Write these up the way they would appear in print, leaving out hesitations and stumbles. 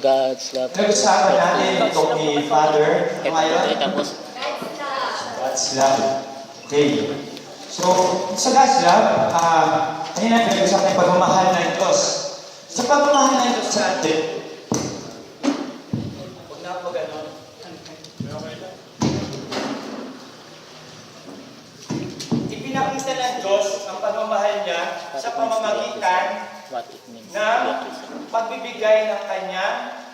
God's love. Nag-usapan natin itong ni Father. Ngayon, Tapos, God's love. Okay. So, sa God's love, kanina pinag-usapan yung pagmamahal ng Diyos. Sa pagmamahal ng Diyos sa atin, huwag na po gano'n. Ipinakita ng Diyos ang pagmamahal niya sa pamamagitan what it means. ng pagbibigay ng kanyang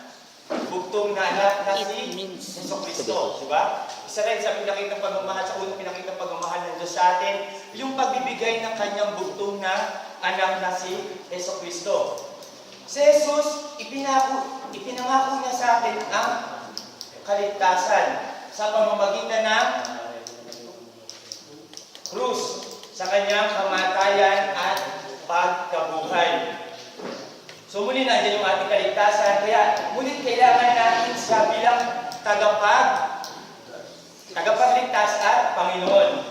bugtong na anak na si Jesu Cristo. Diba? Isa rin sa pinakitang pagmamahal, sa unang pinakitang pagmamahal ng Diyos sa atin, yung pagbibigay ng kanyang bugtong na anak na si Jesu Cristo. Si Jesus, ipinangako niya sa atin ang kaligtasan sa pamamagitan ng krus, sa kanyang kamatayan at pagkabuhay. So muli nandiyan yung ating kaligtasan, kaya ngunit kailangan natin siya bilang tagapagligtas at Panginoon.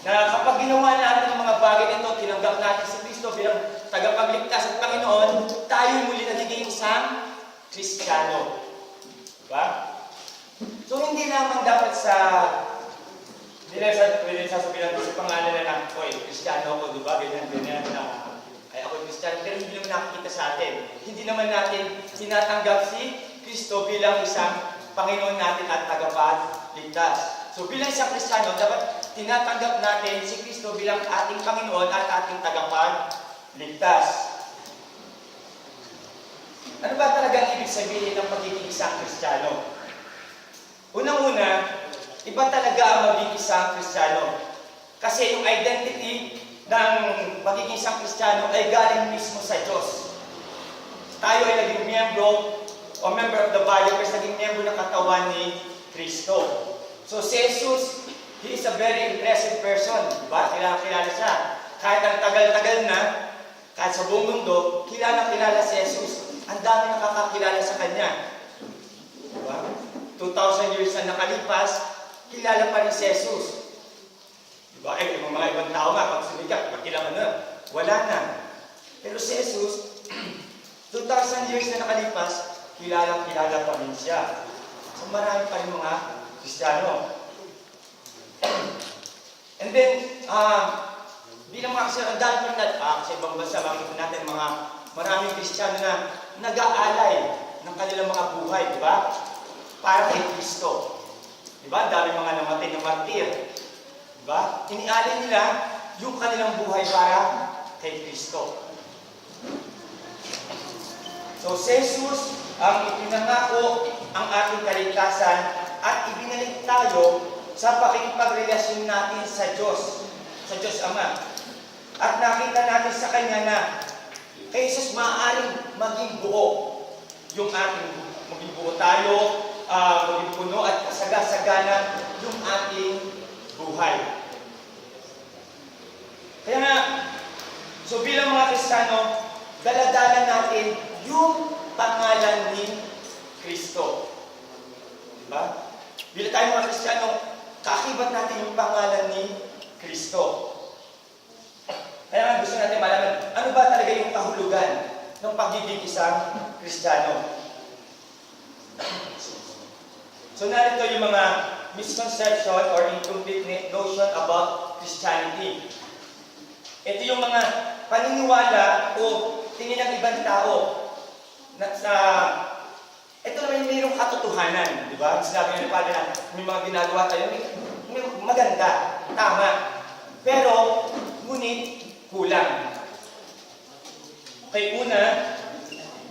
Na kapag ginawa natin ang mga bagay nito, tinanggap natin si Kristo bilang tagapagligtas at Panginoon, tayo muli nagiging isang Kristiyano. Diba? So hindi lamang dapat hindi sasabihin natin sa pangalan na oy, Kristiyano ako, diba? Ganyan na. Ay ako Kristiyano, pero hindi naman nakikita sa atin. Hindi naman natin tinatanggap si Kristo bilang isang Panginoon natin at tagapagligtas. So bilang isang Kristiyano, dapat tinatanggap natin si Kristo bilang ating Panginoon at ating tagapagligtas. Ano ba talagang ibig sabihin ng pagiging isang Kristiyano? Unang-una, iba talaga ang magiging isang Kristiyano. Kasi yung identity ng magiging isang Kristiyano ay galing mismo sa Diyos. Tayo ay naging member of the body, kasi naging member ng katawan ni Kristo. So si Jesus, he is a very impressive person. Diba? Kilala siya. Kahit ang tagal-tagal na, kahit sa buong mundo, kilala si Jesus. Ang dami nakakakilala sa Kanya. Diba? 2,000 years na nakalipas, kilala pa rin si Jesus. Diba? Yung mga ibang tao nga, pag sumigat, magkilala na. Wala na. Pero si Jesus, 2,000 years na nakalipas, kilala pa rin siya. So marami pa rin mga Kristiyano. And then, bilang mga Kristiyano, ang dami natin, sa ibang bansa, makikita natin mga maraming Kristiyano na nag-aalay ng kanilang mga buhay, di ba? Para kay Kristo. Di ba? Ang dami mga namatay na martir. Di ba? Inialay nila yung kanilang buhay para kay Kristo. So, si Jesus ang ipinangako ang ating kaligtasan at ibinalik tayo sa pakikipagrelasyon natin sa Diyos Ama. At nakita natin sa Kanya na kay Jesus maaaring maging buo yung ating, maging buo tayo, maging puno at kasagasagana yung ating buhay. Kaya nga, so bilang mga Kristiyano, daladala natin yung pangalan ni Kristo. Diba? Bilang tayo mga Kristiyano, kakibat natin yung pangalan ni Kristo. Kaya nga gusto natin malaman, ano ba talaga yung kahulugan ng pagiging isang Kristiyano? So narito yung mga misconception or incomplete notion about Christianity. Ito yung mga paniniwala o tingin ng ibang tao ito naman yung mayroong katotohanan, di ba? Sinabi ng Padre na may mga ginagawa tayo, may maganda, tama. Pero, ngunit, kulang. Okay, una,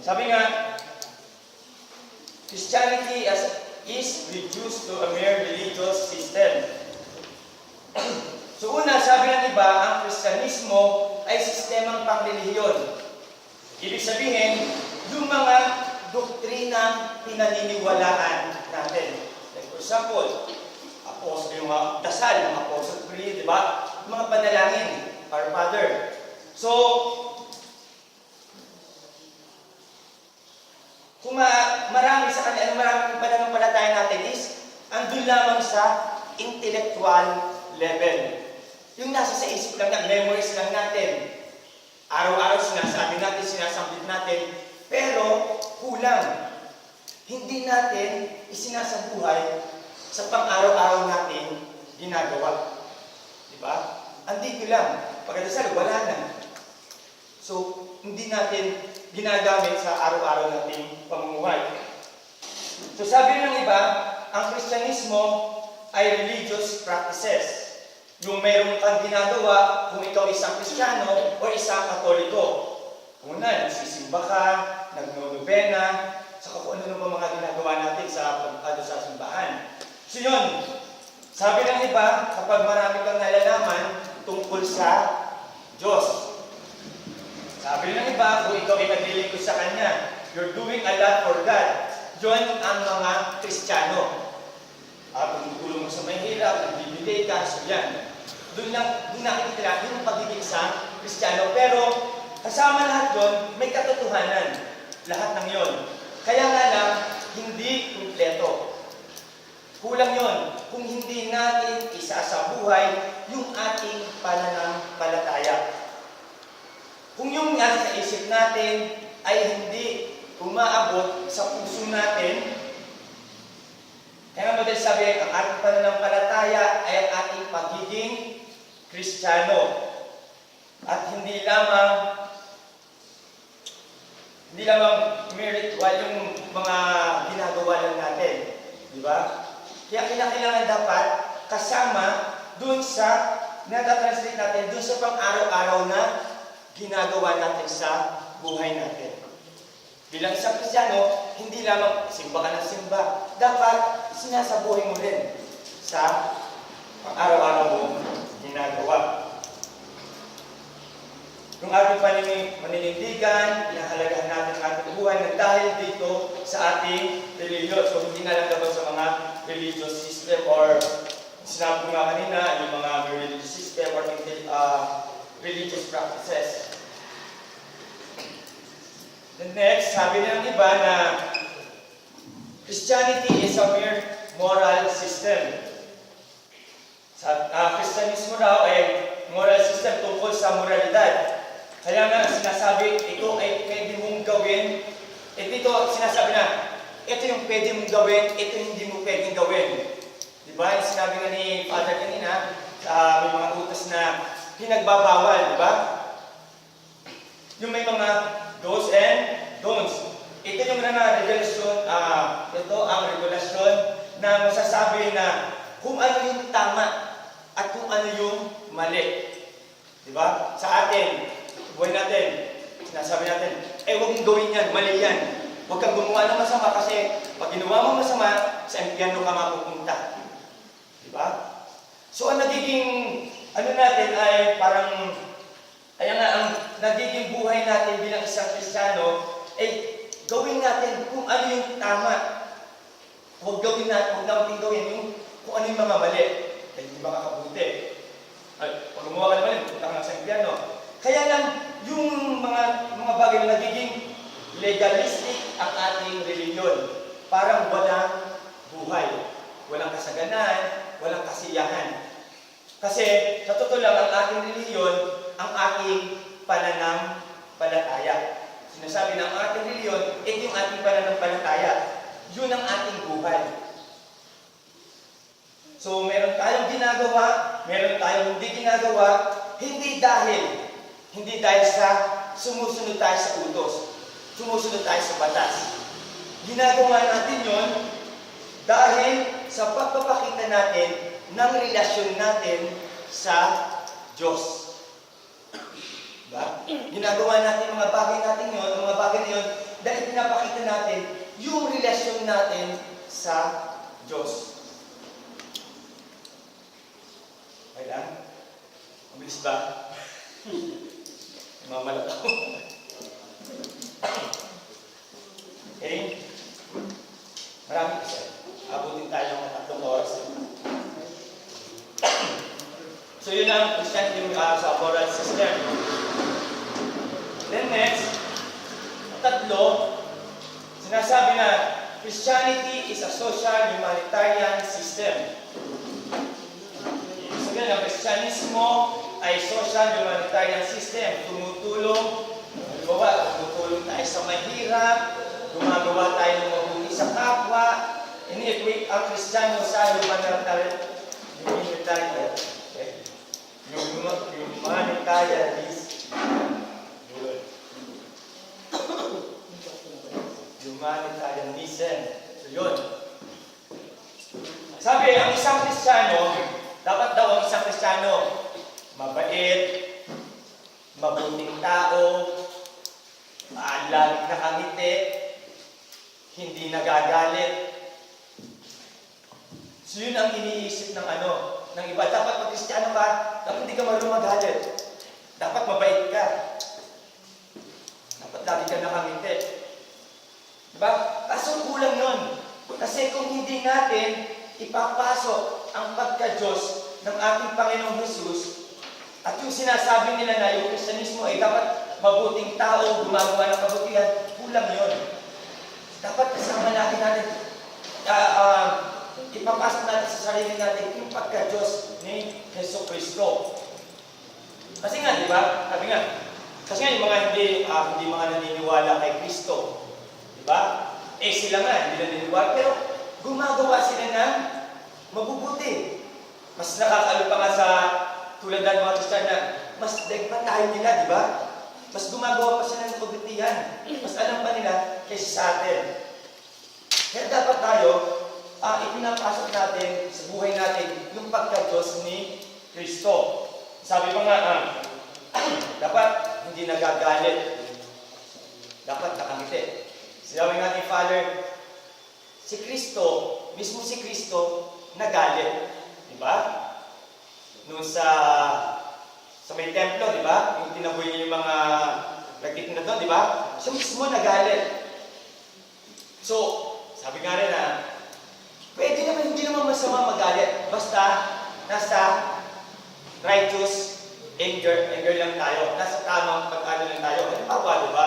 sabi nga, Christianity is reduced to a mere religious system. So una, sabi ng iba, ang Kristyanismo ay sistemang pangrelihiyon. Ibig sabihin, yung mga doktrinang pinaniniwalaan natin. Like for example, yung mga dasal, mga Apostles' Creed, di ba? Mga panalangin, Our Father. So, kung marami sa kanila, maraming pananampalataya natin is, andun lamang sa intellectual level. Yung nasa sa isip lang natin, memories lang natin. Araw-araw sinasabi natin, sinasambit natin, pero kulang. Hindi natin isinasabuhay sa pang-araw-araw natin ginagawa. Di ba? Andito lang. Pagkadasal, wala na. So, hindi natin ginagamit sa araw-araw nating pamumuhay. So, sabi ng iba, ang Kristyanismo ay religious practices. Yung mayroon kang ginagawa kung ikaw isang Kristiyano o isang Katoliko. Una, nagsisimba ka, nagnonobena, saka kung ano naman mga ginagawa natin sa sa simbahan. So yun, sabi ng iba, kapag marami kang nalalaman tungkol sa Diyos. Sabi ng iba, kung ikaw ay naglilingkod sa Kanya, you're doing a lot for God. Yun ang mga Kristiyano. Tumutulong mo sa mahirap, nagbibigay ka, so yan. Doon nakikita yun ang pagiging sa Kristiyano. Pero kasama lahat doon, may katotohanan. Lahat ng yon. Kaya nga lang, hindi kumpleto. Kulang yon kung hindi natin isasabuhay yung ating pananampalataya. Kung yung nasa sa isip natin ay hindi umaabot sa puso natin, kaya nga dahil sabi, ang ating pananampalataya ay ang ating pagiging Kristiyano. At hindi lamang ritual yung mga ginagawa lang natin. Di ba? Kaya kailangan dapat kasama dun sa, natatranslate natin, dun sa pang-araw-araw na ginagawa natin sa buhay natin. Bilang isang Kristiyano, hindi lamang simba ka ng simba. Dapat sinasabuhay mo rin sa pang-araw-araw mo ginagawa. Yung ating maninindigan, inahalagahan natin ang ating buhay na dahil dito sa ating religion. So, hindi na lang dapat sa mga religious system or sinabi ko nga kanina, yung mga religious system or religious practices. The next, sabi ng iba na Christianity is a mere moral system. Sa Kristyanismo raw ay moral system tungkol sa moralidad. Kaya nga sinasabi, ito ay pwede mong gawin. Dito sinasabi na, ito yung pwede mong gawin, ito yung hindi mo pwedeng gawin. Diba? Yung sinabi nga ni Father kanina, may mga utos na pinagbabawal, diba? Yung may mga do's and don'ts. Ito yung revelasyon, ito ang regulasyon na masasabi na kung ano yung tama at kung ano yung mali. Diba? Sa atin, buhay natin, sinasabi natin, huwag mong gawin yan, mali yan. Huwag kang gumawa ng masama kasi pag ginawa mo masama, sa impyerno ka mapupunta. Diba? So, ang nagiging, natin ay parang, kaya nga, ang nagiging buhay natin bilang isang Kristiyano, gawin natin kung ano yung tama. Huwag natin gawin yung kung ano yung mga mali. Kaya hindi ba kakabuti? Pag gumawa ka naman, punta ka sa impyerno. Kaya lang, yung mga bagay na nagiging legalistic ang ating reliyon. Parang walang buhay. Walang kasaganan, walang kasiyahan. Kasi, sa totoo lang, ang ating reliyon, ang ating pananampalataya. Sinasabi ng ating reliyon, ito yung ating pananampalataya. Yun ang ating buhay. So, meron tayong ginagawa, meron tayong hindi ginagawa, hindi dahil sa sumusunod tayo sa utos, sumusunod tayo sa batas. Ginagawa natin yon dahil sa pagpapakita natin ng relasyon natin sa Diyos. Diba? Ginagawa natin mga bagay natin yon, mga bagay na yon, dahil pinapakita natin yung relasyon natin sa Diyos. Okay lang? Mabilis ba? Mamalat ako. Okay? Marami kasi. Abutin tayo ng 3 oras. So yun ang Christianity sa moral system. Then next, 3, sinasabi na Christianity is a social humanitarian system. So yun ang Kristyanismo ay social humanitarian system. Tumutulong tayo sa mahirap, gumagawa tayo ng mabuti sa kapwa, ini-equate ang Kristiyano sa humanitarian humanitarianism. So yun. Sabi, ang isang Kristiyano, dapat daw ang isang Kristiyano, mabait, mabuting tao, laging nakangiti, hindi nagagalit. So yun ang iniisip ng ng iba. Dapat pag Kristiyano ka, dapat hindi ka marunong magalit. Dapat mabait ka. Dapat lagi ka nakangiti. Diba? Kaso kulang yun. Kasi kung hindi natin ipapasok ang pagka-Diyos ng ating Panginoong Jesus, at yung sinasabi nila na yung Kristyanismo ay dapat mabuting tao, gumagawa ng kabutihan, kulang yun. Dapat kasama natin ipapasok natin sa sarili natin yung pagka-Diyos ni Yesu Cristo. Kasi nga, di ba? Sabi nga, kasi nga yung mga hindi mga naniniwala kay Kristo, di ba? Sila nga, hindi naniniwala, pero gumagawa sila ng mabubuti. Mas nakakalupa nga sa tulad ng mga Kristiyana, mas dagpa tayo nila, di ba? Mas gumagawa pa sila ng kabutihan. Mas alam pa nila kaysa sa atin. Kaya dapat tayo, ipinapasok natin sa buhay natin yung pagka-Diyos ni Kristo. Sabi pa nga, dapat hindi nagagalit. Dapat nakangiti. Sabi nga ni Father, si Kristo, mismo si Kristo, nagalit. Diba? Noon sa may templo, diba? Yung tinaboy niya yung mga nagtitinda doon, diba? Siya mismo nagalit. So, sabi nga rin pwede naman, hindi naman masama magalit. Basta, nasa righteous anger lang tayo. Nasa tamang pag-ano lang tayo. Halimbawa, diba?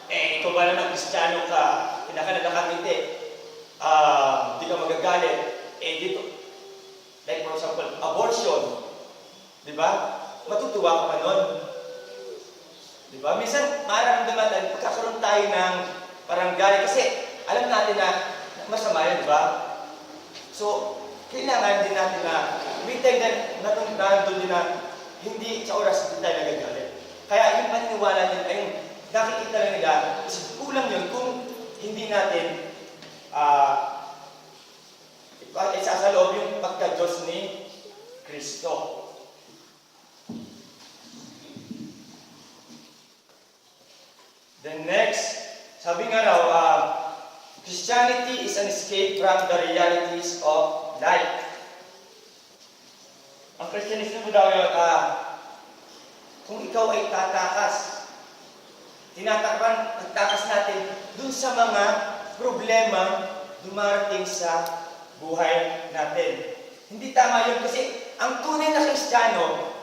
Ikaw ba naman Kristiyano ka, nakangiti, hindi ka magagalit, dito, like for example, abortion, di ba? Matutuwa ka pa nun. Di ba? Minsan, mararamdaman natin, pagkakaroon tayo ng parang galit, kasi alam natin na masama yun, di ba? So, kailangan din natin na may time na nandun din na hindi sa oras hindi tayo nagagalit. Kaya yung paniniwala din ay nakikita lang nila, kulang yun kung hindi natin isasaloob yung pagka-Diyos ni Kristo. The next, sabi nga raw, Christianity is an escape from the realities of life. Ang Kristyanismo daw yun, kung ikaw ay tatakas, nagtakas natin dun sa mga problema dumarating sa buhay natin. Hindi tama yun kasi ang tunay na Kristiyano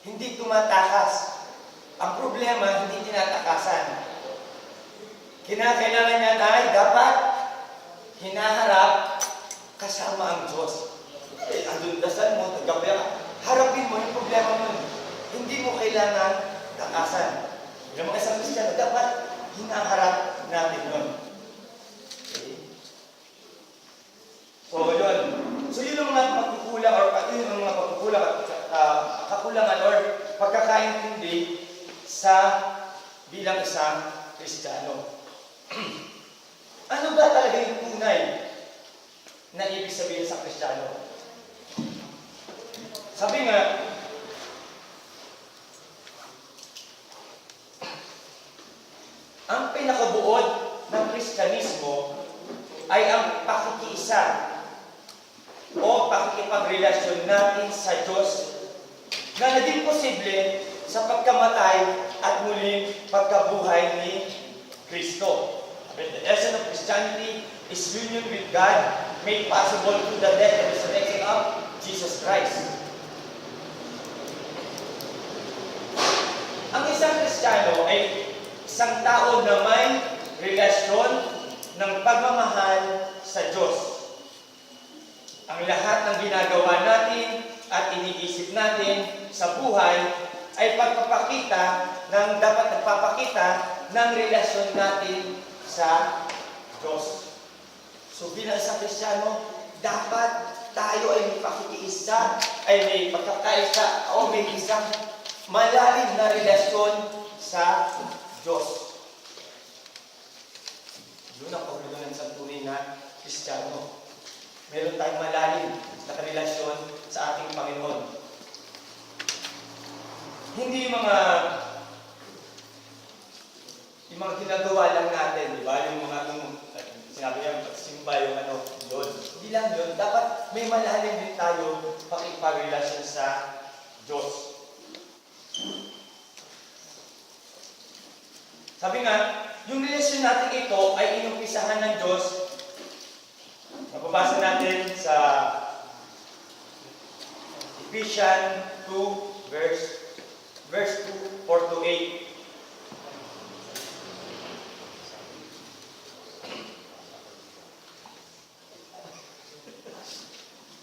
hindi tumatakas. Ang problema hindi tinatakasan. Kinakailangan niya ay dapat hinaharap kasama ang Diyos. Andun dasal mo, tagabi ka. Harapin mo yung problema mo. Hindi mo kailangan takasan. Yung mga isang Kristiyano, dapat hinaharap natin yun. Okay? So, yun. So, yun ang mga pagkukulang or kakulangan or pagkakaintindi sa bilang isang Kristiyano. Ano ba talaga yung tunay na ibig sabihin sa Kristiyano? Sabi nga, ang pinakabuod ng Kristyanismo ay ang pakikiisa o pakikipagrelasyon natin sa Diyos na naging posible sa pagkamatay at muling pagkabuhay ni Kristo. The essence of Christianity is union with God made possible through the death and resurrection of Jesus Christ. Ang isang Kristiyano ay isang tao na may relasyon ng pagmamahal sa Diyos. Ang lahat ng ginagawa natin at iniisip natin sa buhay ay dapat nagpapakita ng relasyon natin sa Diyos. So bilang isang Kristiyano, dapat tayo ay may pakikiisa, ay may pagkakaisa o may isang malalim na relasyon sa Diyos. Yun ang paglunan ng santunin na Kristiyano. Meron tayong malalim na relasyon sa ating Panginoon. Hindi yung mga ginagawa lang natin, di ba? Yung sinabi niya, simba yung yun. Hindi lang yun. Dapat may malalim din tayo pakipagrelasyon sa Diyos. Sabi nga, yung relasyon natin ito ay inumpisahan ng Diyos. Mababasa natin sa Ephesians 2, verse 2, 4 to 8.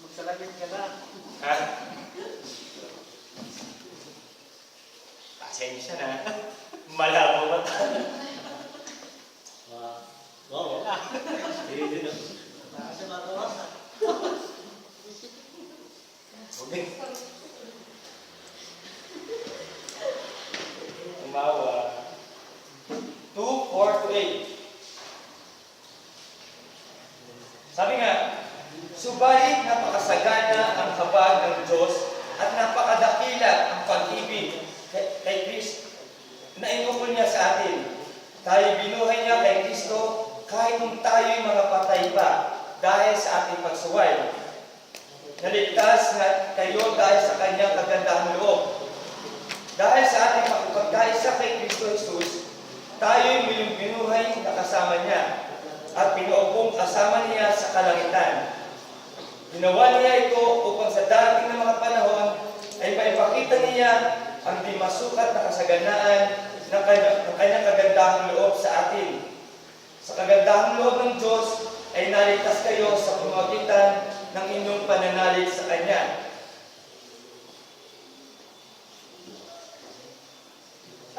Magsalagin ka na. Ha? Pasensya na. Malabo ba tayo? Wow. Hindi na. Nakasya matawa. Okay. Umawa. 2, 4 to 8. Sabi nga, subalit napakasagana ang habag ng Diyos at napakadakila ang pag-ibig kay Kristo na inukol niya sa atin. Tayo binuhay niya kay Kristo kahit nung tayo'y mga patay pa dahil sa ating pagsuway. Naligtas na kayo dahil sa kanyang kagandahang loob. Dahil sa ating pagkaisa kay Kristo Jesus, tayo'y binuhay na kasama niya at pinuupong kasama niya sa kalangitan. Ginawa niya ito upang sa darating na mga panahon ay maipakita niya ang di masukat na kasaganaan ng kanyang kagandahang loob sa atin. Sa kagandahang loob ng Diyos ay naligtas kayo sa pamamagitan ng inyong pananalig sa Kanya.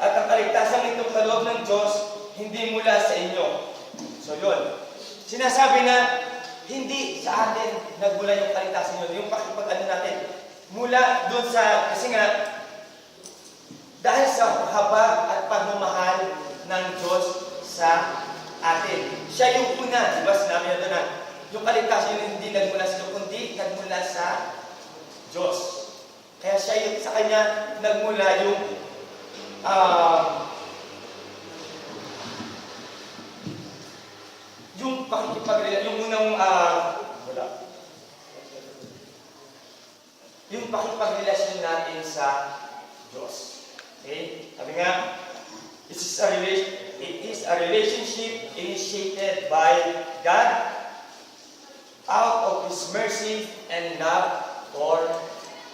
At ang kaligtasan itong kaloob ng Diyos hindi mula sa inyo. So yun. Sinasabi na hindi sa atin nagmula yung kaligtasan yun. Yung pakipag-ano natin. Mula doon sa, kasi nga, dahil sa habag at pagmamahal ng Diyos sa atin. Siya yung una, di ba? Sinabi na doon na, yung kaligtasan yun hindi nagmula sa Diyos, kundi nagmula sa Diyos. Kaya siya yung sa Kanya nagmula yung yung pakikipagrelasyon, yung unang yung pakikipagrelasyon natin sa Diyos. Okay? Sabi nga, it is a relationship initiated by God out of His mercy and love for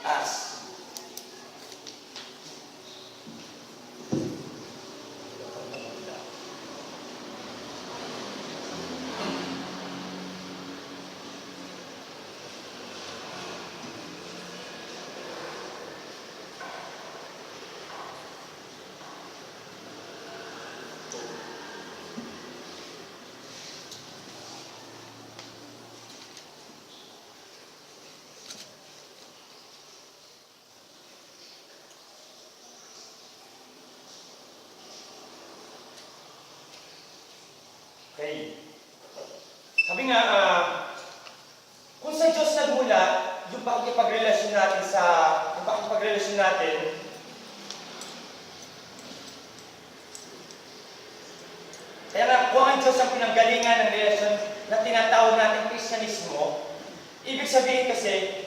us. Okay. Sabi nga, kung sa Diyos nagmula, yung pakikipagrelasyon natin, kaya nga, kung ang Diyos ang pinanggalingan ng relasyon na tinatawag natin Kristyanismo, ibig sabihin kasi,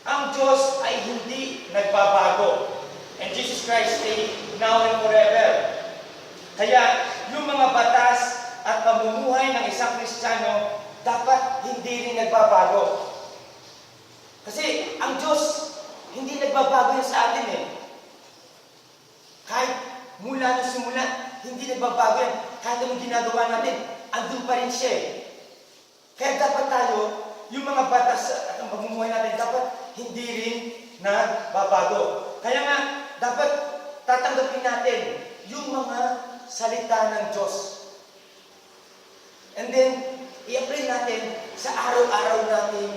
ang Diyos ay hindi nagbabago. And Jesus Christ stay now and forever. Kaya, yung mga batas at pamumuhay ng isang Kristiyano dapat hindi rin nagbabago. Kasi ang Diyos, hindi nagbabago yan sa atin eh. Kahit mula na simula, hindi nagbabago yan. Kahit anong ginagawa natin, andun pa rin siya eh. Kaya dapat tayo, yung mga batas at ang pamumuhay natin, dapat hindi rin nagbabago. Kaya nga, dapat tatanggapin natin yung mga salita ng Diyos. And then, i-apply natin sa araw-araw nating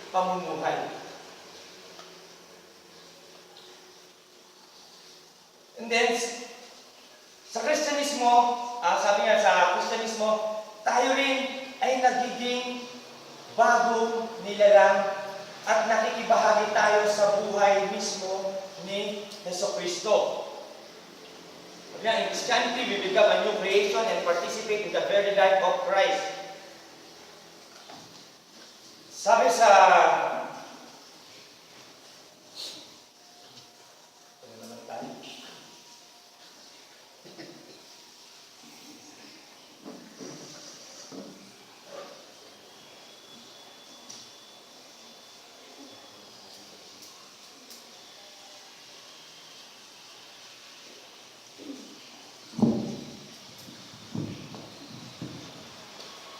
pamumuhay. And then, sa Kristyanismo, sabi nga sa Kristyanismo, tayo rin ay nagiging bagong nilalang at nakikibahagi tayo sa buhay mismo ni Jesucristo. In Christianity, we become a new creation and participate in the very life of Christ. Sabi sa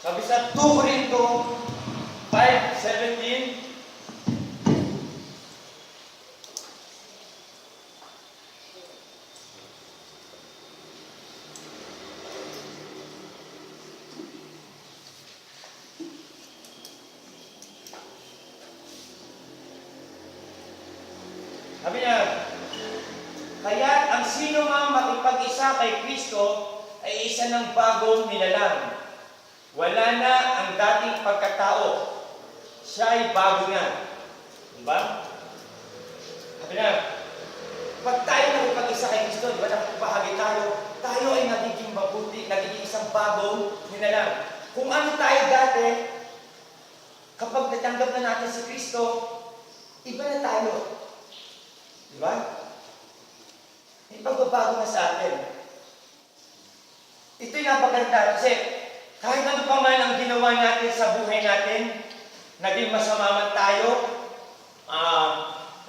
Sabi sa 2 Corinto 5:17, sabi niya, kaya ang sino mang makipag-isa kay Kristo ay isa ng bagong nilalang. Wala na ang dating pagkatao. Siya ay bago na. Diba? Sabi na, pag tayo nakipag-isa kay Kristo, diba, nakipahagi tayo, tayo ay nagiging mabuti, nagiging isang bagong nilalang. Kung ano tayo dati, kapag natanggap na natin si Kristo, iba na tayo. Diba? May pagbabago na sa atin. Ito'y napaganda kasi kahit ano pa man ang ginawa natin sa buhay natin, naging masama man tayo,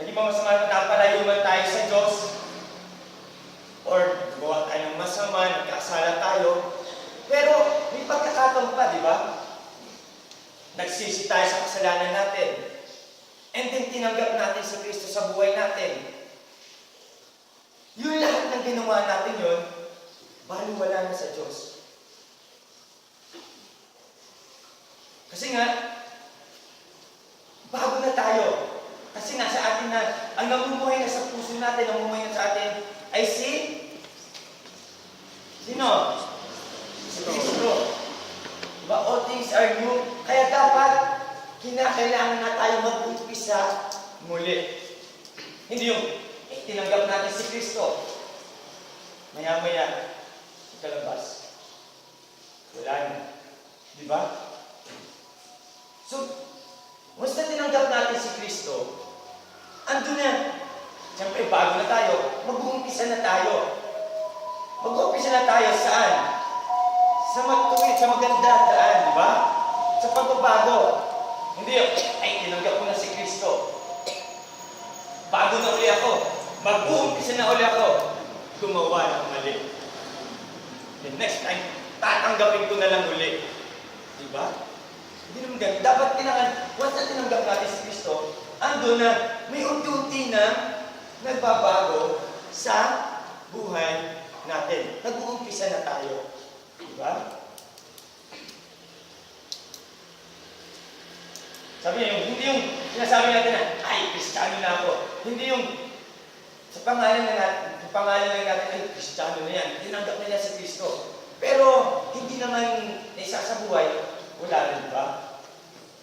naging masama, napalayo man tayo sa Diyos, or gawa tayo ng masama, nagkasala tayo, pero may pagkakataon pa, di ba? Nagsisi tayo sa kasalanan natin. And then tinanggap natin si Kristo sa buhay natin. Yung lahat ng ginawa natin yun, baliwala na sa Diyos. Kasi nga, bago na tayo. Kasi nga sa atin na, ang namumuhay na sa puso natin, namumuhay na sa atin, ay sino? Si Kristo. Diba? All things are new. Kaya dapat, kinakailangan na tayo mag-umpisa muli. Hindi yung, tinanggap natin si Kristo. Maya-maya, ikalabas. Wala na. Diba? So, once na tinanggap natin si Kristo, andun na. Siyempre, bago na tayo. Mag-uumpisa na tayo. Mag-uumpisa na tayo saan? Sa matuwid, sa maganda daan, di ba? Sa pagbabago. Hindi, ay, tinanggap ko na si Kristo. Bago na uli ako. Mag-uumpisa na uli ako. Gumawa ng mali. The next time, tatanggapin ko na lang uli. Di ba? Hindi naman ganun. Dapat once na tinanggap natin si Kristo, ando na may unti-unti na nagbabago sa buhay natin. Nag-uumpisa na tayo. Diba? Sabi niya, hindi yung sinasabi natin na, ay, Kristiyano na ako. Hindi yung sa pangalan lang natin, ay, Kristiyano na yan. Tinanggap na niya si Kristo. Pero, hindi naman isa sa buhay, wala rin ba?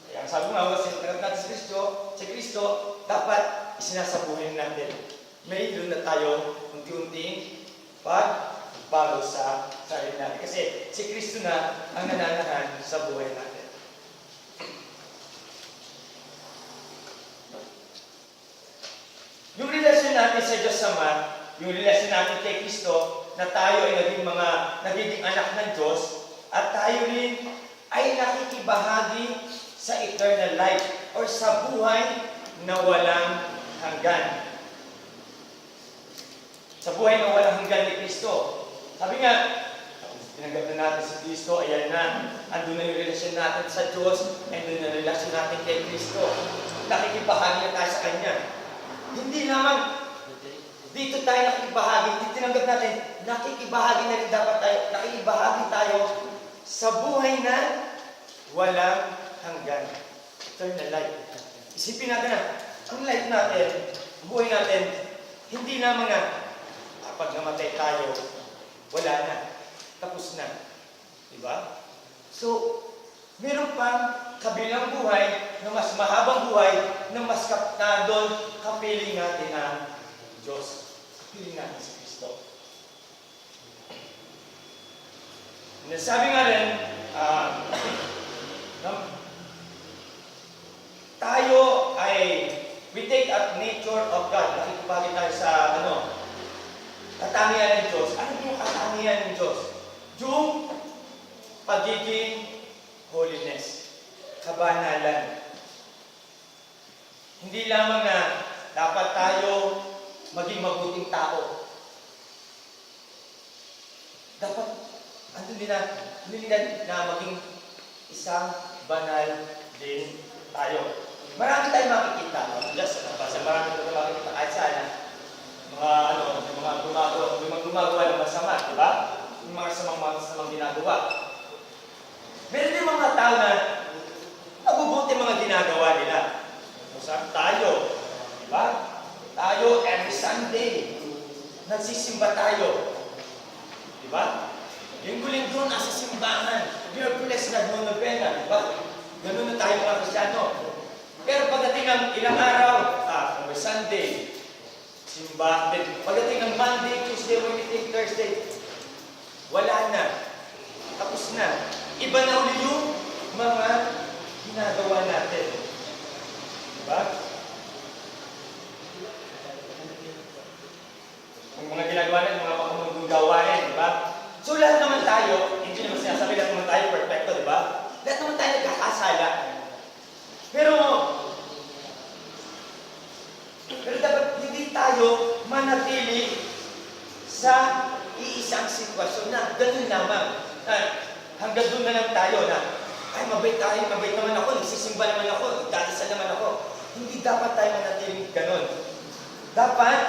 Kaya sabi nga, once tinanggap natin si Kristo, dapat isinasabuhin natin. May doon na tayo unti-unting pagbago sa sarili natin. Kasi si Kristo na ang nananahan sa buhay natin. Yung relasyon natin sa Diyos Ama, yung relasyon natin kay Kristo, na tayo ay nagiging anak ng Diyos, at tayo rin ay nakikibahagi sa eternal life or sa buhay na walang hanggan. Sa buhay na walang hanggan ni Kristo. Sabi nga, tinanggap na natin si Kristo, ayan na, andun na yung relasyon natin sa Diyos, andun na yung relasyon natin kay Kristo. nakikibahagi na tayo sa Kanya. Hindi naman dito tayo nakikibahagi, hindi tinanggap natin, nakikibahagi na rin dapat tayo, nakikibahagi tayo sa buhay na walang hanggan. Eternal life. Isipin natin na, ang life natin, ang buhay natin, hindi naman na, pag namatay tayo, wala na. Tapos na. Diba? So, meron pang kabilang buhay na mas mahabang buhay na mas doon kapiling natin ang Diyos. Kapiling natin si Kristo. Nasabi nga rin, tayo ay we take at nature of God. Nakikipagin tayo sa katangian ng Diyos. Ano yung katangian ng Diyos? Yung pagiging holiness, kabanalan. Hindi lamang na dapat tayo maging mabuting tao. Dapat, andun na maging isang banal din tayo. Marami tayong makikita. Marami tayong makikita kahit saan. Mga gumagawa ng masama, di ba? Yung mga masamang ginagawa. Meron din mga tao na mabubuti mga ginagawa nila. Kung tayo, di ba? Tayo every Sunday, nagsisimba tayo. Di ba? Linggo-linggo nasa simbahan. Miraculous na nonobena, di ba? Ganun na tayo mga Kristyano. Pero pagdating ng ilang araw, every Sunday, simba. Pagdating ng Monday, Tuesday, Wednesday, Thursday, wala na. Tapos na. Iba na uli yung mga ginagawa natin. Diba? Yung mga ginagawa natin, mga makamundong gawain, diba? So lahat naman tayo, hindi naman sinasabi lahat naman tayo perfecto, diba? Lahat naman tayo nagkakasala. Pero dapat hindi tayo manatili sa iisang sitwasyon na ganun lamang. Hanggang doon na lang tayo na, ay mabait naman ako, nagsisimba naman ako, nagdadasal naman ako. Hindi dapat tayo manatiling ganun. Dapat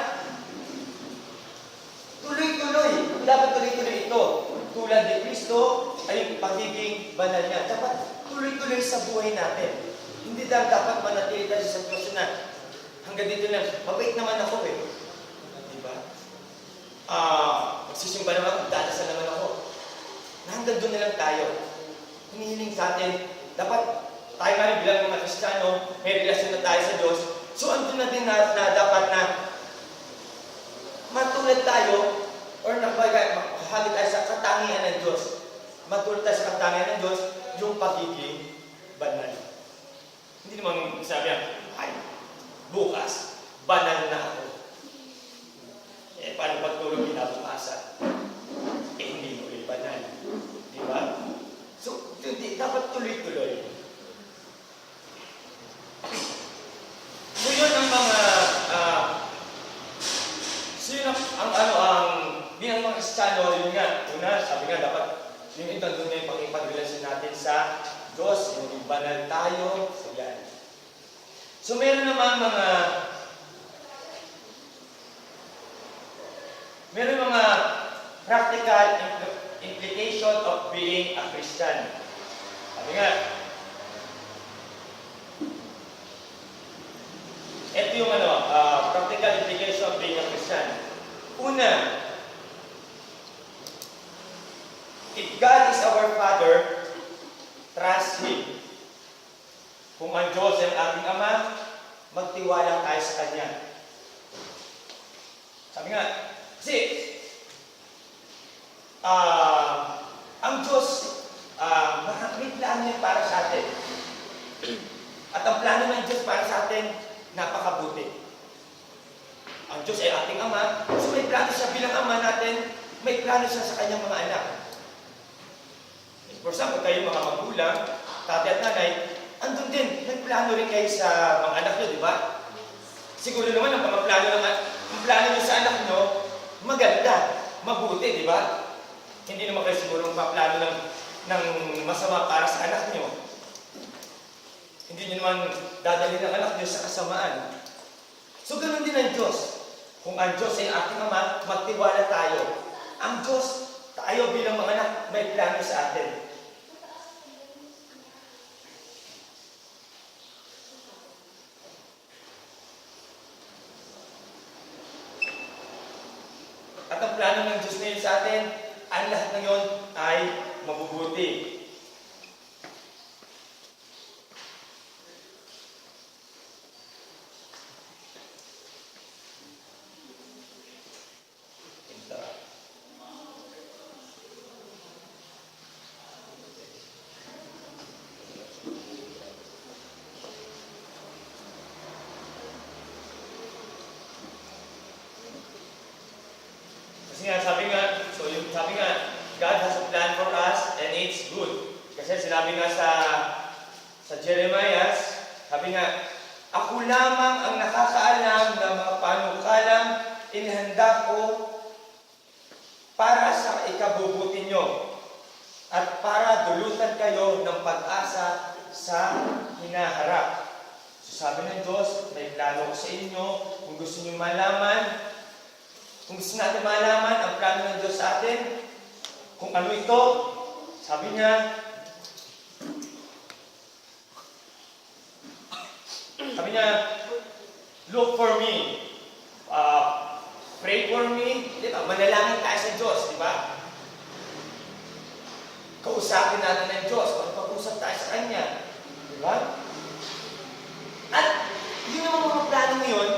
tuloy-tuloy. Dapat tuloy-tuloy ito. Tulad ni Kristo ay pagiging banal niya. Dapat tuloy-tuloy sa buhay natin. Hindi dapat manatili tayo sa sitwasyon na hanggang dito lang, mabait naman ako eh. Diba? Magsisimba naman ako, dadasal naman ako. Hanggang doon na lang tayo. Hinihiling sa atin, dapat tayo nga rin bilang mga Kristiyano, may relasyon na tayo sa Diyos. So, andun na din na dapat na matulad tayo or makahagi tayo sa katangian ng Diyos. Matulad tayo sa katangian ng Diyos, yung pagiging banal. Hindi naman sabi yan, ay, bukas, banal na ako. Paano pagtulog kinabukasan? Hindi mo banal. Di ba? So, dapat tuloy-tuloy. So, yun ang mga, bilang mga Kristiyano, yun nga, una, sabi nga, dapat, yung ito, doon na yung pag-ipag-relasyon natin sa Diyos, yung banal tayo, so yan. So, meron naman mga practical implication of being a Christian. Sabi nga, ito yung practical implication of being a Christian. Una, if God is our Father, trust Him. Kung ang Diyos ay ang ating Ama, magtiwala tayo sa Kanya. Sabi nga, kasi, ang Diyos, may plano yan para sa atin. At ang plano ng Diyos para sa atin, napakabuti. Ang Diyos ay ating Ama, so may plano siya bilang Ama natin, may plano siya sa kanyang mga anak. For example, kayo mga magulang, tatay at nanay, andun din, may plano rin kayo sa mga anak nyo, di ba? Siguro naman ang plano nyo sa anak nyo, maganda, mabuti, di ba? Hindi naman kayo siguro magpaplano ng masama para sa anak nyo. Hindi niyo naman dadalhin ang anak niyo sa kasamaan. So ganun din ang Diyos. Kung ang Diyos ay ating Ama, magtiwala tayo. Ang Diyos, tayo bilang mga anak, may plano sa atin. At ang plano ng Diyos ngayon sa atin, ang lahat ng yon ay mabubuti. Kasi nga, sabi nga, God has a plan for us and it's good. Kasi sinabi nga sa Jeremiah, sabi nga, ako lamang ang nakakaalam ng mga panukalang inihanda ko para sa ikabubuti nyo at para dulutan kayo ng pag-asa sa hinaharap. So sabi ng Diyos, may plano ko sa inyo. Kung gusto nyo malaman, kung gusto natin malaman ang plano ng Diyos sa atin, kung ano ito, sabi niya, look for me, pray for me, di ba? Manalangin tayo sa Diyos, di ba? Kausapin natin ng Diyos, pag-usap tayo sa Kanya, di ba? At yun naman mga plano ngayon,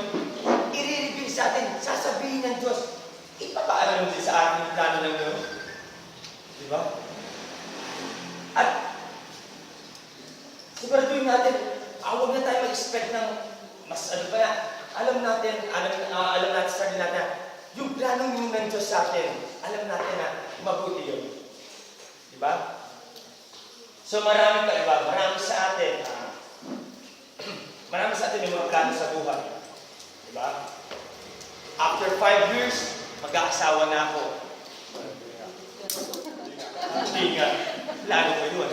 i-reveal sa atin, sasabihin ng Diyos, ipapaalam din sa atin yung plano ng Diyos. Di ba? At siguraduhin natin, huwag na tayo mag-expect ng mas ano pa, alam natin sa sarili natin, yung plano yung ng Diyos sa atin, alam natin na mabuti yun. Di ba? So marami sa atin, marami sa atin yung mga plano sa buhay. Di ba? After 5 years, mag-aasawa na ako. Hindi nga. Plano ko yun.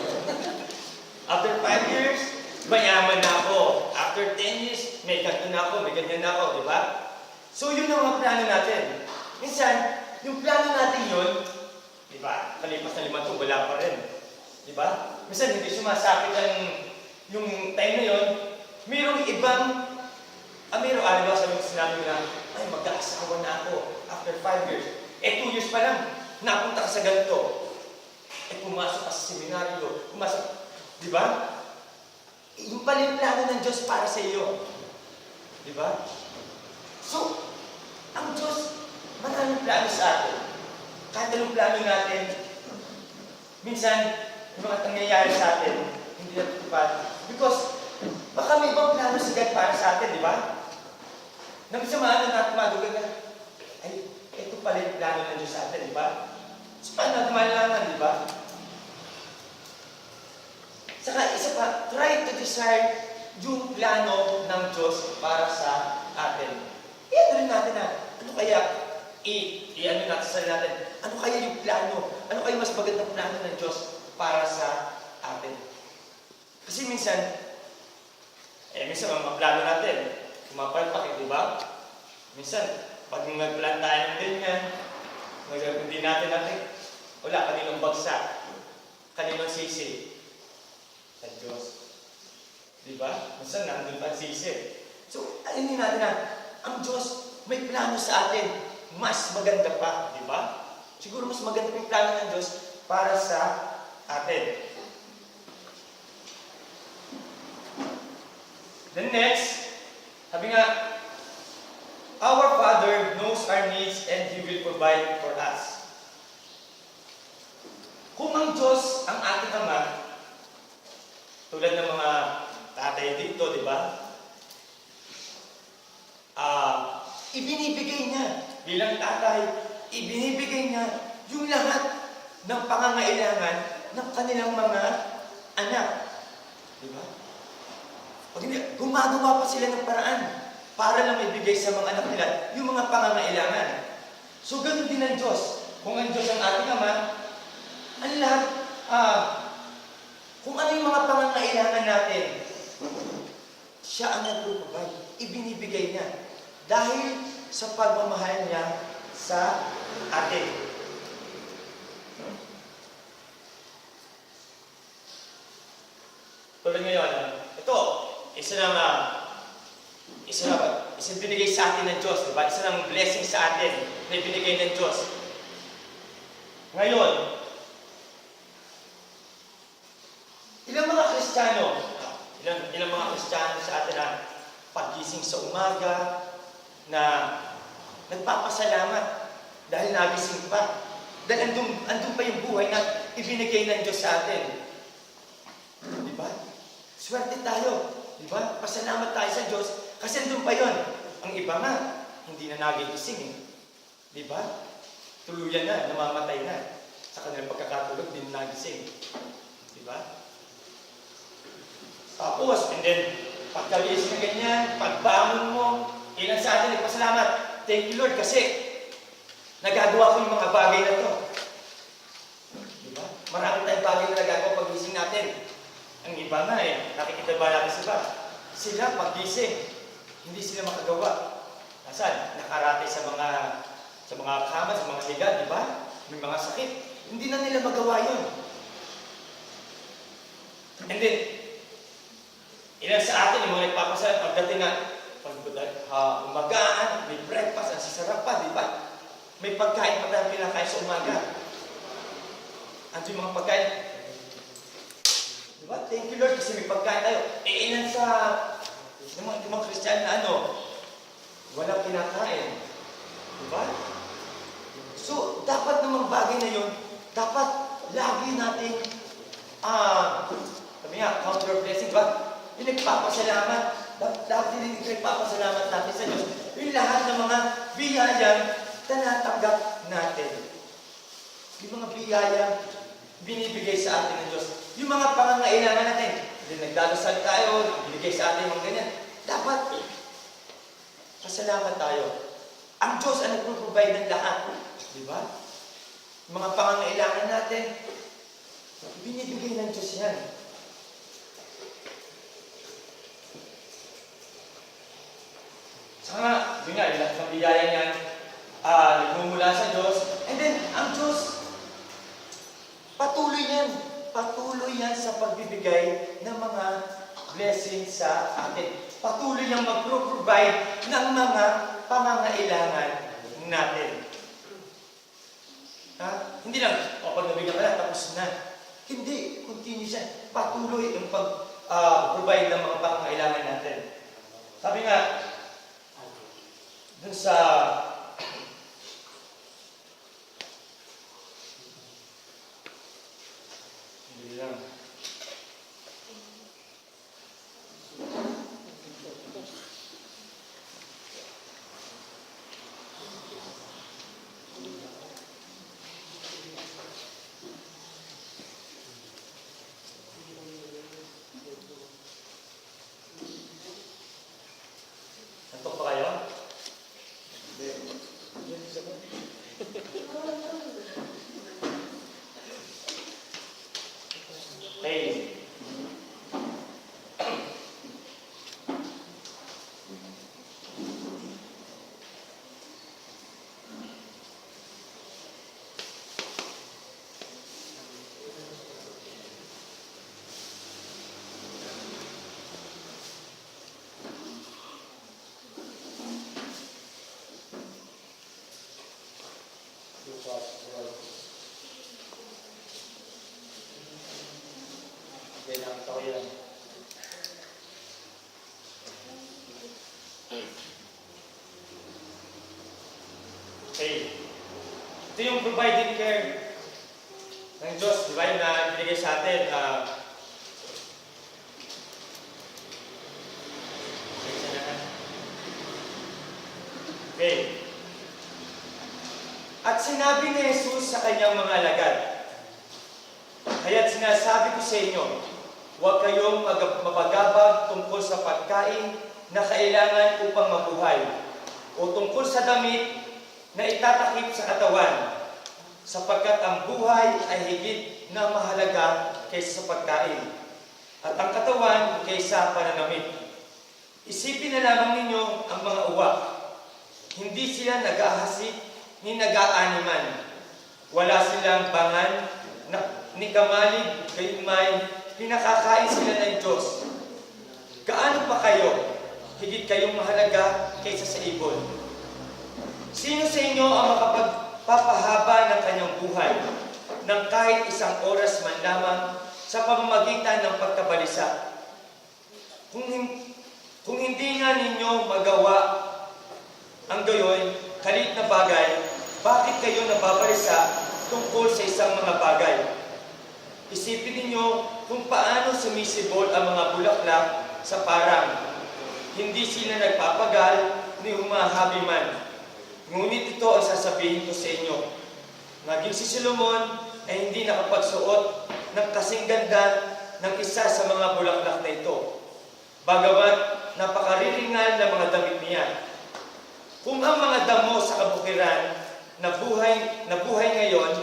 After 5 years, mayaman na ako. After 10 years, may ganito na ako, may ganyan na ako. Di ba? So, yun ang mga plano natin. Minsan, yung plano natin yun, di ba? Kalipas na 5 taon, wala pa rin. Di ba? Minsan, hindi sumasapit yung time na yun. Mayroong ibang araw sa mga sinabi na, ay, mag-aasawa na ako after 5 years. 2 years pa lang, napunta ka sa ganito. Pumasok ka sa seminaryo. Di ba? Yung pala yung plano ng Diyos para sa iyo. Di ba? So, ang Diyos, maraming plano sa atin. Kahit anong plano natin, minsan, yung mga nangyayari sa atin, hindi natin tupad. Because, baka may ibang plano sa God para sa atin, di ba? Nagsamaan na natin madugan na, ay, ito pala yung plano ng Diyos sa atin, di ba? So, paano natin malalaman, di ba? Saka, isa pa, try to discern yung plano ng Diyos para sa atin. Iyan rin natin na, ano kaya, i-ano natin sa natin, ano kaya yung plano, ano kaya mas magandang plano ng Diyos para sa atin. Kasi minsan mga plano natin, pumapalpak, di ba? Minsan, pag nag-plan tayo ng ganyan, hindi natin, wala, kaninong bagsak, kaninong sisi, sa Diyos. Di ba? Minsan, nandun pa sisi. So, alinin natin na, ang Diyos may plano sa atin, mas maganda pa, di ba? Siguro mas maganda yung plano ng Diyos para sa atin. Then next, sabi nga, our Father knows our needs and He will provide for us. Kung ang Diyos ang ating Ama, tulad ng mga tatay dito, di ba? Ibinibigay niya, bilang tatay, ibinibigay niya yung lahat ng pangangailangan ng kanilang mga anak. Di ba? Pag hindi, gumagawa pa sila ng paraan para lang ibigay sa mga anak nila yung mga pangangailangan. So, ganun din ang Diyos. Kung ang Diyos ang ating Ama, ang lahat, kung ano yung mga pangangailangan natin, siya ang nagpo-provide. Ibinibigay niya. Dahil sa pagmamahal niya sa atin. Tulad ngayon, ito, isang binigay sa atin ng Diyos, diba? Isa ng blessing sa atin na ibinigay ng Diyos. Ngayon, ilang mga Kristiyano sa atin na paggising sa umaga na nagpapasalamat dahil nagising pa. Dahil andun pa yung buhay na ibinigay ng Diyos sa atin. Diba? Swerte tayo. Diba? Pasalamat tayo sa Diyos kasi andun pa yun. Ang iba nga, hindi na nagigising eh. Diba? Tuluyan na, namamatay na. Sa kanilang pagkakatulog, din nagising. Diba? Tapos, and then, pagkalis na ganyan, pagbangon mo, ilan sa atin nagpasalamat. Thank you Lord kasi nagagawa ko yung mga bagay na to. Diba? Marami tayong bagay na nagagawa pag-gising natin. Ang iba nga nakikita ba natin sila pag-gising, hindi sila makagawa. Nasaan? Nakaratay sa mga kama, sa mga higa, di ba? May mga sakit. Hindi na nila magawa yun. And then, ilan sa atin, yung mga nagpapasalan, pagdating na, umagaan, may breakfast, ang sasarap pa, di ba? May pagkain pa tayong pinakain sa umaga. Ano yung mga pagkain? Diba? Thank you Lord kasi may pagkain tayo. Ilan sa mga Kristiyano na walang kinakain. Diba? So, dapat namang bagay na yun, dapat lagi natin, sabi nga, count your blessing, diba? Yung nagpapasalamat, dapat din nagpapasalamat natin sa Diyos. Yung lahat ng mga biyayang tinatanggap natin. Yung mga biyayang binibigay sa atin ng Diyos. Yung mga pangangailangan natin, nagdadasal tayo, binigay sa atin mga ganyan. Dapat, pasalamat tayo. Ang Diyos ang nagpo-provide ng lahat. Di ba? Yung mga pangangailangan natin, binibigay ng Diyos yan. Saka, yun nga, lahat ng biyaya niyan, nagmumula sa Diyos. And then, ang Diyos, patuloy yan sa pagbibigay ng mga blessings sa atin. Patuloy yang mag-provide ng mga pangangailangan natin. Hindi lang, pag nabigyan ka na, tapos na. Hindi, continue siya. Patuloy yung pag-provide ng mga pangangailangan natin. Sabi nga, dun sa Antok pa kayo? Okay. Okay, nakita ko yan. Okay. Ito yung provided care ng Diyos, di ba? Yung na binigay sa atin. Okay. At sinabi ni Jesus sa kanyang mga alagad, kaya't sinasabi ko sa inyo, huwag kayong mapagabag tungkol sa pagkain na kailangan upang mabuhay, o tungkol sa damit na itatakip sa katawan, sapagkat ang buhay ay higit na mahalaga kaysa sa pagkain, at ang katawan kaysa pananamit. Isipin na lamang ninyo ang mga uwak. Hindi sila nag-ahasik ni nag-aaniman. Wala silang bangan ni kamalig, gayunmay, pinakakain sila ng Diyos. Gaano pa kayo? Higit kayong mahalaga kaysa sa ibon. Sino sa inyo ang makapagpapahaba ng kanyang buhay ng kahit isang oras man lamang sa pamamagitan ng pagkabalisa? Kung hindi nga ninyo magawa ang gayon, kalit na bagay, bakit kayo nababalisa tungkol sa isang mga bagay? Isipin ninyo kung paano sumisibol ang mga bulaklak sa parang. Hindi sila nagpapagal ni humahabi man. Ngunit ito ang sasabihin ko sa inyo. Naging si Solomon ay hindi nakapagsuot ng kasing ganda ng isa sa mga bulaklak na ito. Bagamat napakariringal ng mga damit niya. Kung ang mga damo sa kabukiran na buhay ngayon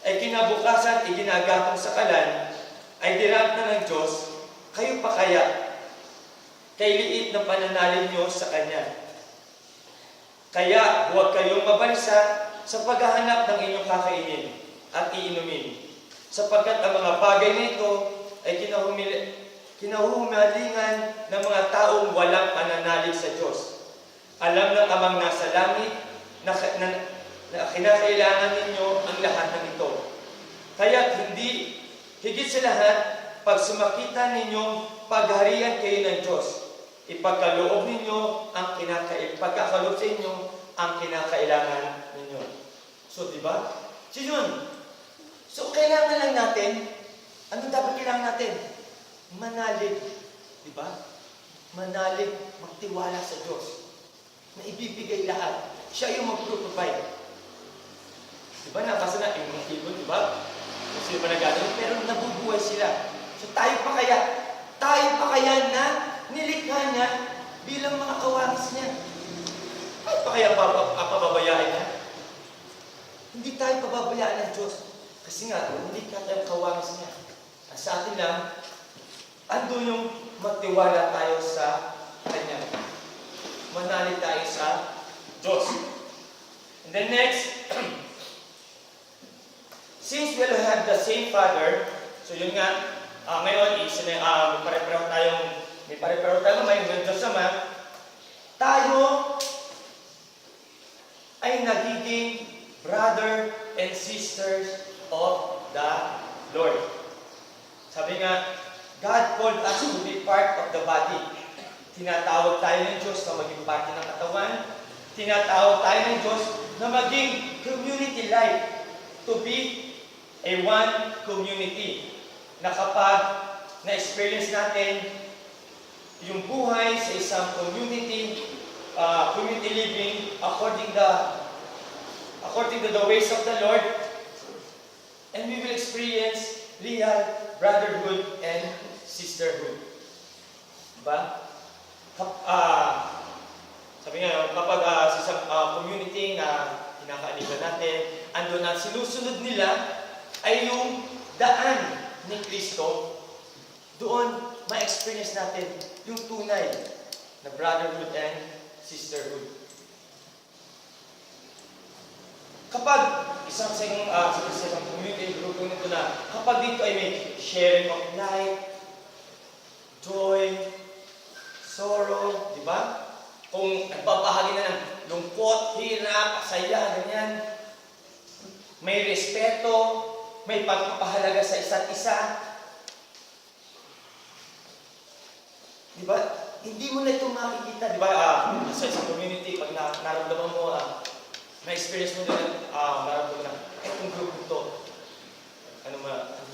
ay kinabukasan iginagapong sa kalan, ay direct na ng Diyos, kayo pa kaya? Kay liit ng pananalig niyo sa Kanya. Kaya huwag kayong mabalisa sa paghahanap ng inyong kakainin at iinumin, sapagkat ang mga bagay na ito ay kinahumalingan ng mga taong walang pananalig sa Diyos. Alam ng Amang nasa langit na kinakailangan ninyo ang lahat ng ito. Kaya higit sa lahat, pag sumakita ninyong pagharian kayo ng Diyos, ipagkaloob ninyo pagkakaloob sa inyo ang kinakailangan ninyo. So, di ba? So, yun. So, kailangan lang natin, ano dapat kailangan natin? Manalig. Di ba? Manalig, magtiwala sa Diyos na ibibigay lahat. Siya yung mag-provide. Di ba? Nabasa na yung mga ibon, di ba? Kasi ba nagagawin? Pero nabubuhay sila. So, tayo pa kaya na nilikha niya bilang mga kawangis niya. Tayo pa kaya pababayaan niya? Hindi tayo pababayaan ng Diyos. Kasi nga, nilikha tayo kawangis niya. At sa atin lang, ando yung magtiwala tayo sa Kanya. Manalig tayo sa Diyos. And then next, since we'll have the same Father, so yun nga, ngayon, may pare-pareho tayong may Diyos Ama, tayo ay nagiging brother and sisters of the Lord. Sabi nga, God called us to be part of the body. Tinatawag tayo ng Diyos na maging parte ng katawan. Tinatawag tayo ng Diyos na maging community life. To be a one community. Na kapag na-experience natin yung buhay sa isang community living according to the ways of the Lord, and we will experience real brotherhood and sisterhood. Diba? Sabi nga, kapag sa isang community na kinakaaliban natin, andun na sinusunod nila ay yung daan ni Kristo, doon ma-experience natin yung tunay na brotherhood and sisterhood. Kapag isang community group nito na, kapag dito ay may sharing of light, joy, sorrow, di ba? Kung nagbabahagi na ng lungkot, hirap, saya, ganyan, may respeto, may pagpapahalaga sa isa't isa. Di ba? Hindi mo na ito makikita. Di ba? Sa isang community, pag naramdaman mo, na-experience mo din, naramdaman na, itong group ito.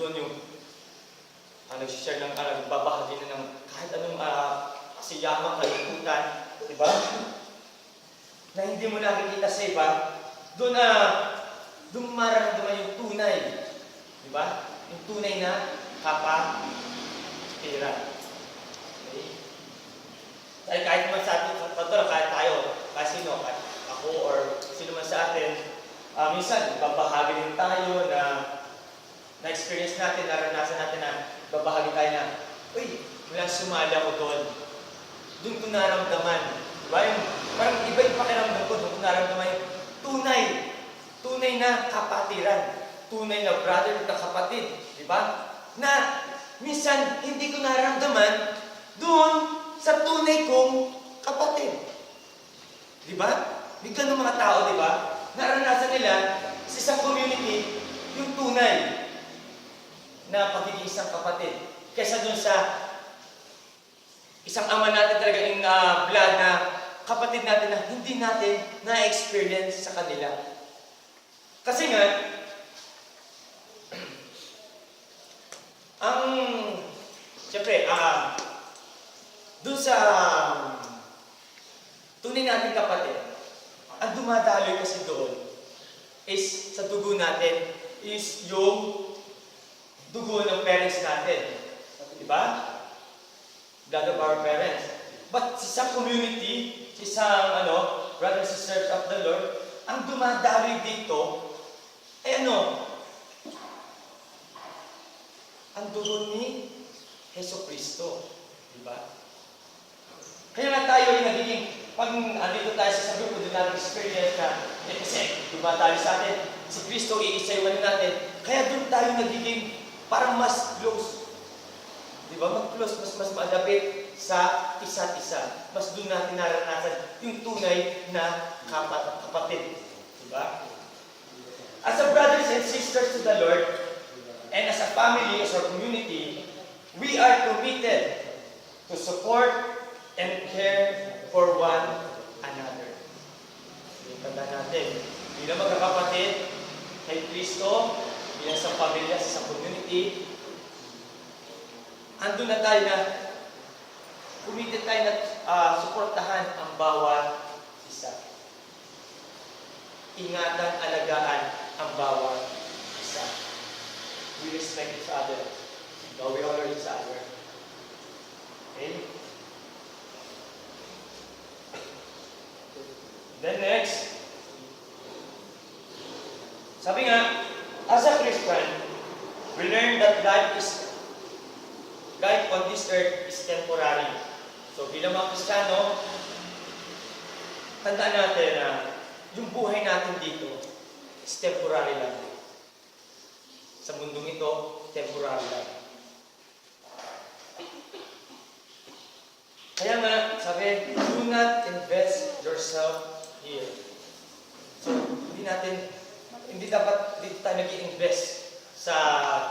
Doon yung nag-share ng, nagbabahagi na ng kahit anong kasiyaman, kalungkutan. Di ba? Na hindi mo nakikita sa iba, doon mararamdaman yung tunay. Diba? Yung tunay na kapatiran. Okay? Kahit naman sa atin, kahit tayo, kahit sino, kahit ako or sino man sa atin, minsan, babahagi din tayo na na-experience natin, naranasan natin na babahagi tayo na, uy, walang sumali ako doon. doon ko naramdaman. Diba? Yung, parang iba yung pakiramdam ko, doon ko naramdaman yung tunay na kapatiran, tunay na brother at kapatid. Diba? Na minsan hindi ko naramdaman doon sa tunay kong kapatid. Diba? Bigla ng mga tao, diba? Naranasan nila sa isang community yung tunay na pagiging isang kapatid. Kesa dun sa isang ama natin talaga yung blood na kapatid natin na hindi natin na-experience sa kanila. Kasi nga, siyempre, dun sa tunay natin kapatid, ang dumadaloy kasi doon is sa dugo natin is yung dugo ng parents natin. Diba? Blood of our parents. But sa isang community, sa isang brothers and sisters of the Lord, ang dumadaloy dito ay ang dugo ni Heso Kristo. Diba? Kaya nga tayo ay nagiging, pag andito tayo sa grupo, doon natin experience na, kasi dumadaloy sa atin, si Kristo iisaywan natin, kaya doon tayo nagiging parang mas close. Diba? Mag-close, mas malapit sa isa't isa. Mas doon natin naranasan yung tunay na kapatid. Diba? As a brothers and sisters to the Lord, and as a family, as our community, we are committed to support and care for one another. Tanda natin, bilang magkakapatid kay Kristo, bilang sa pamilya, sa community, andun na tayo na committed tayo na suportahan ang bawat isa. Ingatan, alagaan ang bawat isa. We respect each other. We honor each other. Okay? Then next, sabi nga, as a Christian, we learn that life on this earth is temporary. So bilang mga Kristiyano, tandaan natin na yung buhay natin dito is temporary lang. Sa mundong ito, temporary lang. Kaya nga, sabi, do not invest yourself here. So, hindi dapat dito tayo nag-i-invest sa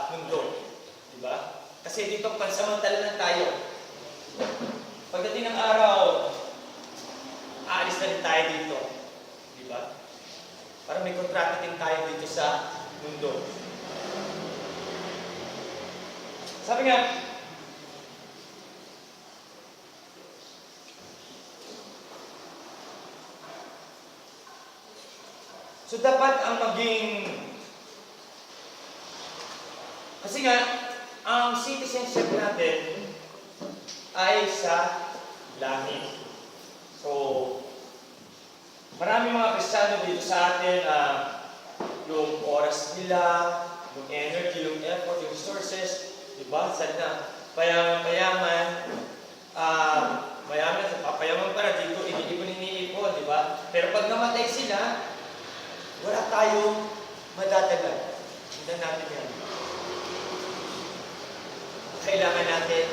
mundo. Diba? Kasi dito pansamantala lang tayo. Pagdating ng araw, aalis na rin tayo dito. Diba? Para may kontrata din tayo dito sa mundo. Sabi nga, so dapat ang kasi nga, ang citizenship natin ay sa langit. So, marami mga Kristiyano dito sa atin, yung oras nila, yung energy, yung effort, yung resources, diba? Sana payaman, papayaman para dito, iniipon, diba? Pero pag namatay sila, wala tayong madadagan. Hindan natin yan. Kailangan natin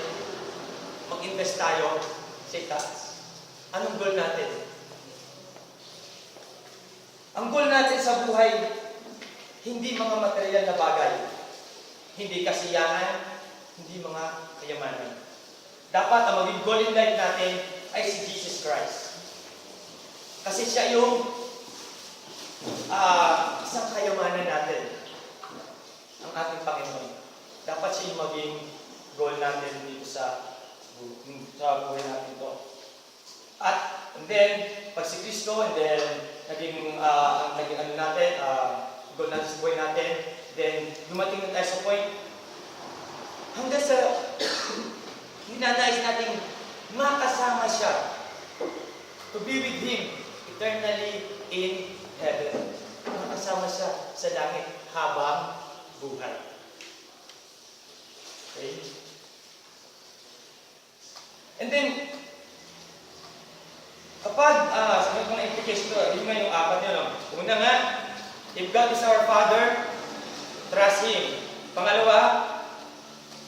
mag-invest tayo sa itaas. Anong goal natin? Ang goal natin sa buhay, hindi mga material na bagay. Hindi kasiyahan, hindi mga kayamanan. Dapat ang maging goal in life natin ay si Jesus Christ. Kasi siya yung isang kayamanan natin. Ang ating Panginoon. Dapat siya yung maging goal natin dito sa buhay natin ito. And then, pag si Kristo, and then, naging natin, goal natin sa buhay natin, then, dumating na tayo sa point, hanggang sa, ninanais natin makasama siya, to be with Him, eternally in heaven. Makasama siya sa langit habang buhay. Okay? And then, implication to. Yun nga yung apat nyo, no? Una nga, if God is our Father, trust Him. Pangalawa,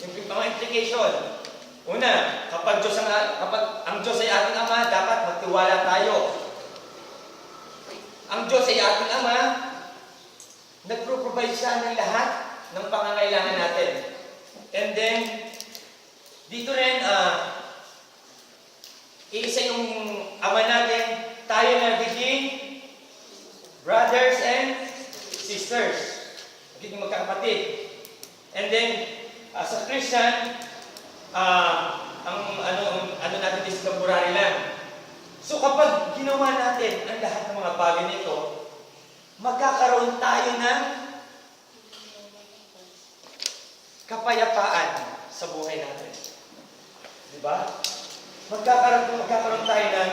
yung mga implication. Una, kapag ang Diyos ay ating Ama, dapat magtiwala tayo. Ang Diyos ay ating Ama, nagpro-provide siya ng lahat ng pangangailangan natin. And then, dito rin, iisa yung Ama natin, tayo nagiging brothers and sisters. Nagiging magkakapatid. And then, as a Christian, ang ano natin is temporary lang. So kapag ginawa natin ang lahat ng mga bagay nito, magkakaroon tayo ng kapayapaan sa buhay natin. Di ba? Magkakaroon tayo ng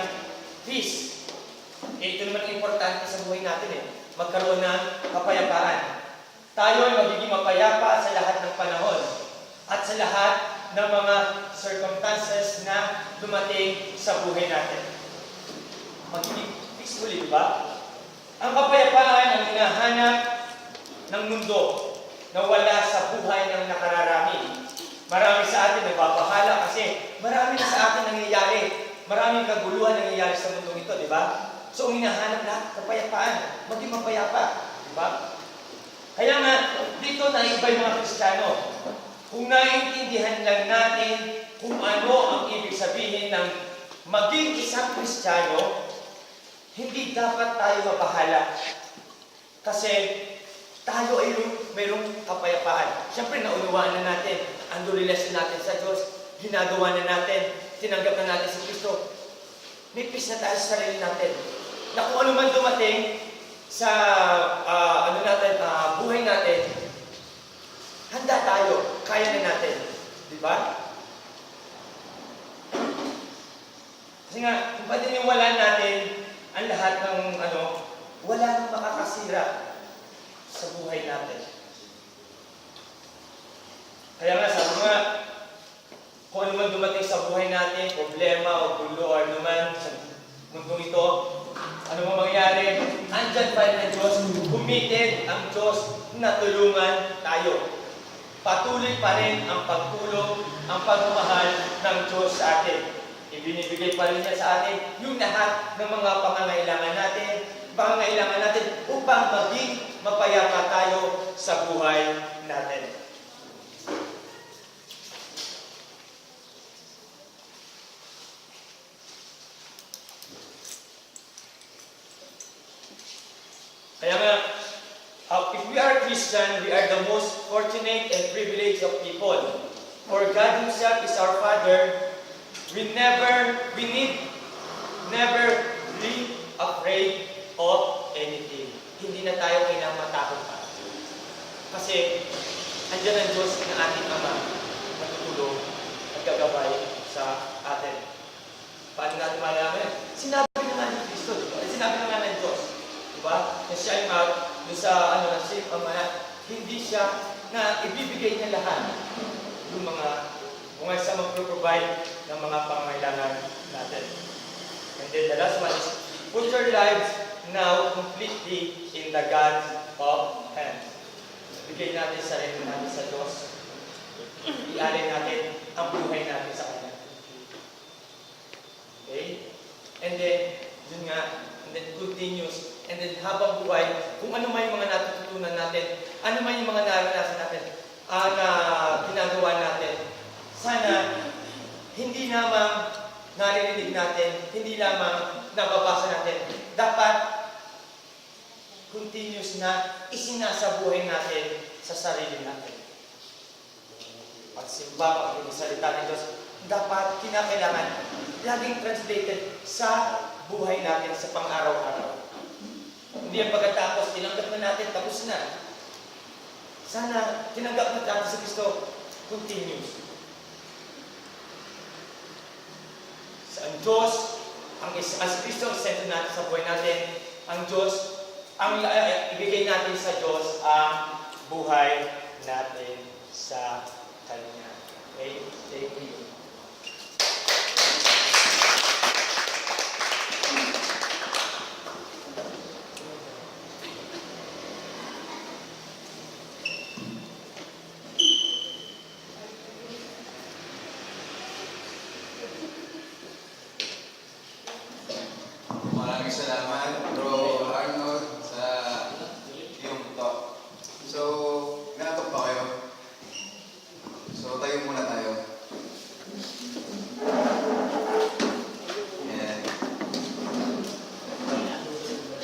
peace. Ito naman ang importante sa buhay natin eh. Magkaroon ng kapayapaan. Tayo ay magiging mapayapa sa lahat ng panahon at sa lahat ng mga circumstances na dumating sa buhay natin. Magiging peaceful, di ba? Ang kapayapaan ang hinahanap ng mundo na wala sa buhay ng nakararami. Marami sa atin nagpapahala kasi marami na sa atin nangyayari. Maraming kaguluhan nangyayari sa mundo ito, di ba? So, ang hinahanap lahat, kapayapaan. Maging mapayapa, di ba? Kaya nga, dito naiba yung mga Kristiyano. Kung naiintindihan lang natin kung ano ang ibig sabihin ng maging isang Kristiyano, hindi dapat tayo mabahala. Kasi tayo ay mayroong kapayapaan. Siyempre, naunawaan na natin ang relasyon natin sa Diyos. Ginagawa na natin. Tinanggap na natin si Kristo. May peace na tayo sa sarili natin. Na kung ano man dumating sa buhay natin, handa tayo. Kaya na natin. Di ba? Kasi nga, kung patiniwalaan natin ang lahat ng wala nang makakasira sa buhay natin. Kaya nga, sabi nga, kung ano man dumating sa buhay natin, problema o gulo o ano man sa mundong ito, ano man mangyari, andyan pa rin ang Diyos, committed ang Diyos na tulungan tayo. Patuloy pa rin ang pagtulong, ang pagmamahal ng Diyos sa atin. Ibinibigay pa rin niya sa atin yung lahat ng mga pangangailangan natin upang maging mapayapa tayo sa buhay natin. Kaya nga, if we are Christian, we are the most fortunate and privileged of people. For God Himself is our Father. We need never be afraid of anything. Hindi na tayo kailangang matakot pa. Kasi, andyan ang Diyos na ating Ama na tutulong at gagabay sa atin. Paano natin malaman? Sinabi na nga ni Kristo, diba? Sinabi na nga ng Diyos. Diba? Na siya ay doon sa hindi siya na ibibigay niya lahat yung mga kung ay sa mag-provide ng mga pangangailangan natin. And then the last one is, put your lives now completely in the God's of hands. Bigay natin sarili natin sa Diyos. Ialin natin ang buhay natin sa Kanya. Okay? And then, yun nga, and then continues. And then habang buhay, kung ano man yung mga natututunan natin, ano man yung mga naranasan natin, na ginagawa natin, sana hindi lamang naririnig natin, hindi lamang nababasa natin, dapat continuous na isinasabuhay natin sa sarili natin. Pagsimba, pagsalita ng Diyos, dapat kinakailangan laging translated sa buhay natin sa pang-araw-araw. Hindi ang pagkatapos, tinanggap na natin, tapos na. Sana tinanggap na natin sa Kristo, continuous. Ang Diyos, as Kristo ang sentro natin sa buhay natin, ang Diyos, ang ibigay natin sa Diyos ang buhay natin sa Kanya. Okay? Thank you. Maraming salamat, Bro Arnold, sa iyong talk. So, inatok pa kayo? So, tayo muna tayo. Ayan.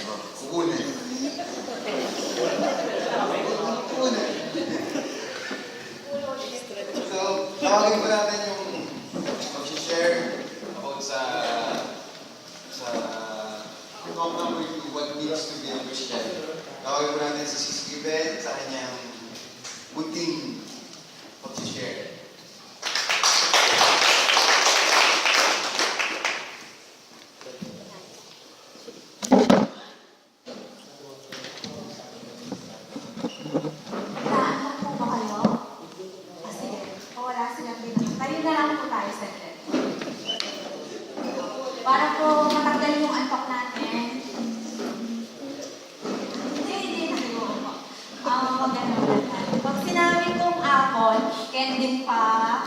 Oh, kukunin. Kukunin. So, tawagin po natin yung mag-share about sa talk number 2, what means to be a Christian. Tawagin po natin si Sis Given sa kanyang munting mag-share. Naantok po ba kayo? Kasi, wala silang bilang. Tayo na lang po tayo sa trip. Para po matanggal yung antok natin. Hindi na kayo. Maganda tayo. Pag sinabi kong apple, candy pa,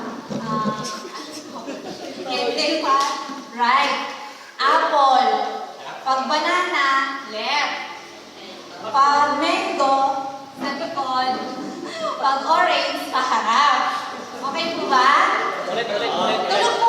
candy pa, right. Apple. Pag banana, left. Pag mango, sa likod. Pag orange, sa harap. Okay po ba? Ulit. Tulog po